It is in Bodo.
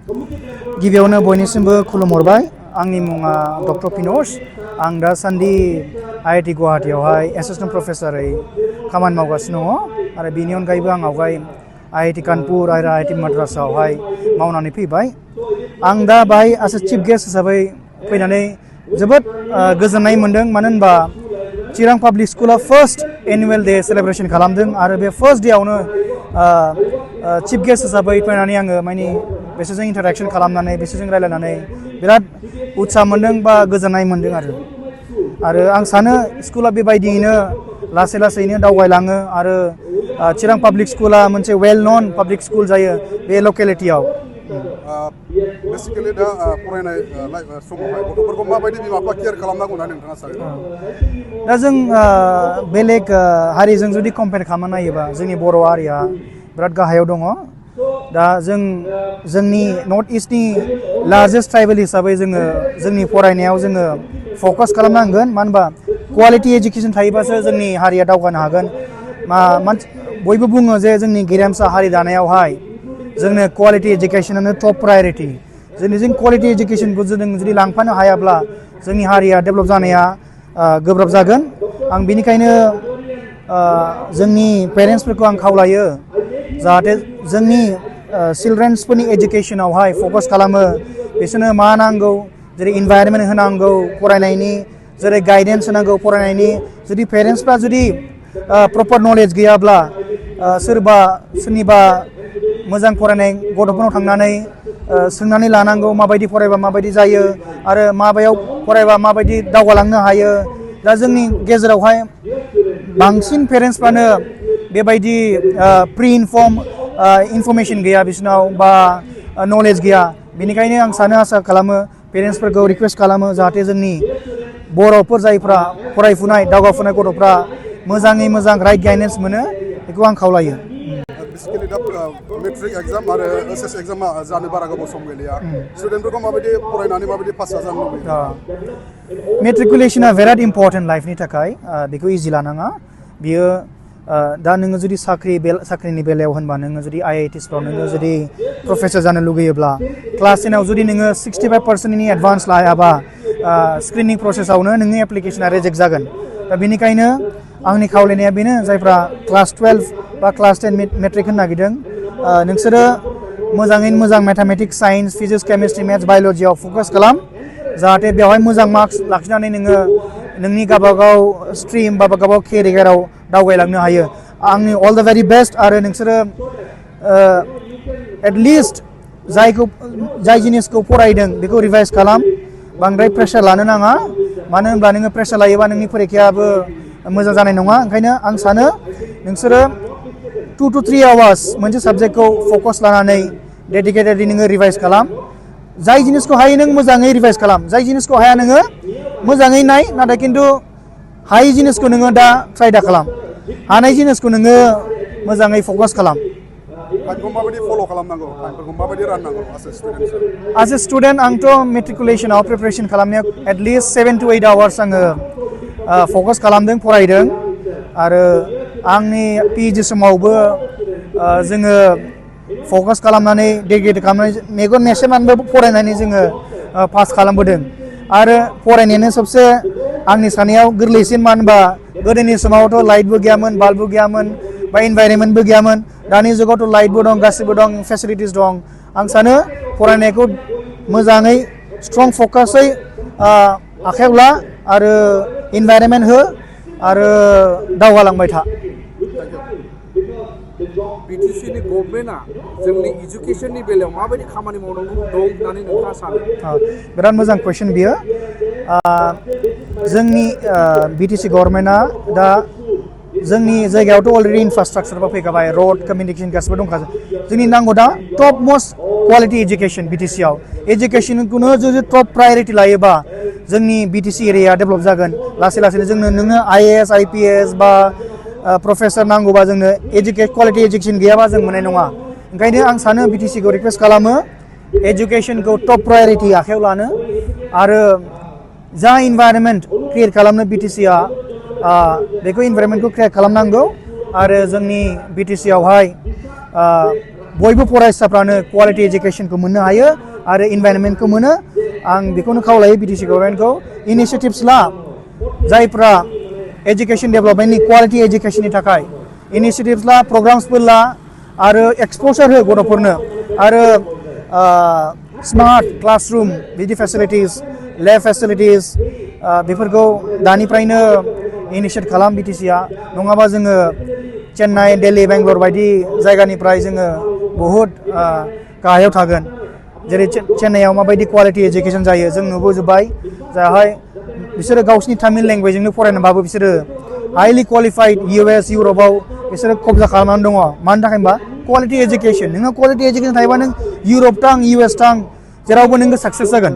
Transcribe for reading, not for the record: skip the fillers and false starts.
गिबियावनो बयनिसिमबो खुलुमहरबाय आंनि मुङा डक्टर पिनोस आं दासान्दि आईआईटी गुवाहाटीयावहाय एसिस्टेन्ट प्रफेसरै खामानि मावगासिनो दङ आरो बेनि अनगायैबो आं आवगाय आईआईटी कानपुर आरो आईआईटी माद्रासावहाय मावनानै फैबाय आं दा बाहाय एज ए चीफ गेस्ट हिसाबै फैनानै जोबोद गोजोननाय मोन्दों मानो होनबा चिरां पाब्लिक स्कुला फार्स्ट एनुवेल डे सेलेब्रेशन खालामदों आरो बे फार्स्ट डेआवनो चीफ गेस्ट हिसाबै फैनानै आङो माने बिसोरजों इन्टारेक्शन खालामनानै बिसोरजों रायलायनानै बिराद उत्साह मोन्दों बा गोजोननाय मोन्दों आरो आं सानो स्कुला बेबायदियैनो लासै लासैनो दावगालाङो आरो चिरां पाब्लिक स्कुला मोनसे वेल नन पाब्लिक स्कुल जायो बे लकेलिटियाव बेसिकेलि दा फरायनाय समावहाय गथ'फोरखौ माबायदि बिमा बिफा केयार खालामनांगौ होननानै नोंथाङा सानो दा जों बेलेग हारिजों जुदि कम्पेयार खालामना नायोबा जोंनि बर' हारिया बिराद गाहायाव दङ दा जोंनि नर्थ इस्टनि लार्जेस्ट ट्राइबेल हिसाबै जोंनि फरायनायाव जोङो फकास खालामनांगोन मानो होनबा क्वालिटि एजुकेशन थायोबासो जोंनि हारिया दावगानो हागोन बयबो बुङो जे जोंनि गेरेमसा हारि दानायावहाय जोंनो क्वालिटि एजुकेशनानो टप प्रायोरिटी जों क्वालिटि एजुकेशनखौ जों जुदि लांफानो हायाब्ला जोंनि हारिया डेभेलप जानाया गोब्राब जागोन आं बेनिखायनो जोंनि पेरेन्ट्सफोरखौ आं खावलायो जाहाथे जोंनि चिल्ड्रेन्सफोरनि एजुकेशनावहाय फकास खालामो बिसोरनो मा नांगौ जेरै इनभाइरनमेन्ट होनांगौ फरायनायनि जेरै गाइडेन्स होनांगौ फरायनायनि जुदि पेरेन्ट्सफ्रा जुदि प्रपार नलेज गैयाब्ला सोरनिबा मोजां फरायनाय गथ'फोरनाव थांनानै सोंनानै लानांगौ माबायदि फरायबा माबायदि जायो आरो माबायाव फरायबा माबायदि दावगालांनो हायो दा जोंनि गेजेरावहाय बांसिन पेरेन्ट्सफ्रानो बेबायदि प्रि इनफरमेशन गैया बिसोरनाव बा नलेज गैया बेनिखायनो आं सानो आसा खालामो पेरेन्ट्सफोरखौ रिक्वेस्ट खालामो जाहाथे जोंनि बर'फोर जायफ्रा फरायफुनाय दावगाफुनाय गथ'फ्रा मोजाङै मोजां राइट गाइडेन्स मोनो बेखौ आं खावलायो बेसिकेलि दा मेट्रिक एग्जाम आरो एचएस एग्जामा जानो बारा गोबाव सम गैलिया स्टुडेन्टफोरखौ माबायदि फरायनानै माबायदि पास जानो लुबैयो मेट्रिकुलेशना बिराद इम्पर्टेन्ट लाइफनि थाखाय बेखौ इजि लानाङा बियो दा नोङो जुदि साख्रिनि बेलायाव होनबा नोङो जुदि आईआईटीसफ्राव नोङो जुदि प्रफेसर जानो लुगैयोब्ला क्लास 10आव जुदि नोङो 65%नि एडभान्स लायाबा स्क्रिनिं प्रसेसआवनो नोंनि एप्लिकेशना रिजेक्ट जागोन दा बेनिखायनो आंनि खावलायनाया बेनो जायफ्रा क्लास 12 बा क्लास 10 मेट्रिक होनो नागिरदों नोंसोरो मोजाङैनो मोजां mathematics science physics chemistry maths बाय'लजियाव फकास खालाम जाहाथे बेवहाय मोजां मार्क्स लाखिनानै नोङो नोंनि गावबागाव स्ट्रिम बा गावबागाव केरियाराव दावगालांनो हायो आंनि अल द भेरि बेस्ट आरो नोंसोरो एटलिस्ट जाय जिनिसखौ फरायदों बेखौ रिभाइस खालाम बांद्राय प्रेसार लानो नाङा मानो होनब्ला नोङो प्रेसार लायोबा नोंनि फरिखायाबो मोजां जानाय नङा ओंखायनो आं सानो नोंसोरो 2 to 3 आवार्स मोनसे साबजेक्टखौ फकास लानानै डेडिकेटेडलि नोङो रिभाइस खालाम जाय जिनिसखौ हायो नों मोजाङै रिभाइस खालाम जाय जिनिसखौ हाया नोङो मोजाङै नाय नाथाय खिन्थु हायै जिनिसखौ नोङो दा ट्राइ दा खालाम हानाय जिनिसखौ नोङो मोजाङै फकास खालाम टाइमखौ माबायदि फल' खालामनांगौ टाइमफोरखौ माबायदि राननांगौ एज ए स्टुडेन्ट आंथ' मेट्रिकुलेसनाव प्रिपेरेसन खालामनायाव एटलिस्ट 7 to 8 आवार्स आङो फकास खालामदों फरायदों आरो आंनि पिएइचडि समावबो जोङो फकास खालामनानै डेडिकेट खालामनानै मेगन मेसेबनानैबो फरायनानै जोङो पास खालामबोदों आरो फरायनायानो सबसे आंनि साननायाव गोरलैसिन मानो होनबा गोदोनि समावथ' लाइटबो गैयामोन बाल्बबो गैयामोन बा इनभाइरनमेन्टबो गैयामोन दानि जुगावथ' लाइटबो दं गासिबो दं फेसिलिटिस दं आं सानो फरायनायखौ मोजाङै स्ट्रं फकासै आखायाव ला आरो इनभाइरनमेन्ट हो आरो दावगालांबाय था बिटिसिनि गभर्नमेन्टआ जोंनि इडुकेसननि बेलायाव माबायदि खामानि मावनांगौ दं होननानै नोंथाङा सानो बिराद मोजां कुइसन बियो जोंनि बिटिसि गभर्नमेन्टआ दा जोंनि जायगायावथ' अलरेडि इनफ्रास्ट्राक्चारबो फैखाबाय रड कमिउनिकेसन गासिबो दंखाजोब जोंनि नांगौ दा टप मस्ट क्वालिटि एजुकेसन बिटिसिआव एजुकेसनखौनो जुदि टप प्रायोरिटि लायोबा जोंनि बिटिसि एरिया डेभेलप जागोन लासै लासैनो नोङो आईएएस आईपीएस बा प्रफेसर नांगौबा जोंनो क्वालिटि एजुकेसन गैयाबा जों मोननाय नङा ओंखायनो आं सानो बिटिसिखौ रिक्वेस्ट खालामो एजुकेसनखौ टप प्रायोरिटि आखायाव लानो आरो जा इनभाइरनमेन्ट क्रिएट खालामनो बिटिसिआ बेखौ इनभाइरनमेन्टखौ क्रिएट खालामनांगौ आरो जोंनि बिटिसिआवहाय बयबो फरायसाफ्रानो क्वालिटि एजुकेसनखौ मोननो हायो आरो इनभाइरनमेन्टखौ मोनो आं बेखौनो खावलायो बिटिसि गभर्नमेन्टखौ इनिशिएटिभ्स ला जायफ्रा एजुकेसन डेभेलपमेन्टनि क्वालिटि एजुकेसननि थाखाय इनिशिएटिभ्स ला प्रग्राम्सफोर ला आरो एक्सप'जार हो गथ'फोरनो आरो स्मार्ट क्लासरुम बिदि फेसिलिटिस लेब फेसिलिटिस बेफोरखौ दानिफ्रायनो इनिशिएट खालाम बिटिसिआ नङाबा जोङो चेन्नाइ दिल्ली बेंगलर बायदि जायगानिफ्राय जोङो बहुद गाहायाव थागोन जेरै चेन्नाइआव माबायदि क्वालिटि एजुकेसन जायो जों नुबोजोब्बाय जाहाय बिसोरो गावसिनि तामिल लेंगुवेजजोंनो फरायनानैबाबो बिसोरो हाइलि क्वालिफाइड US इउरपआव बिसोरो कब्जा खालामनानै दङ मानि थाखाय होनबा क्वालिटि एजुकेसन नोङो क्वालिटि एजुकेसन थायोबा नों इउरप थां US थां जेरावबो नोङो साक्सेस जागोन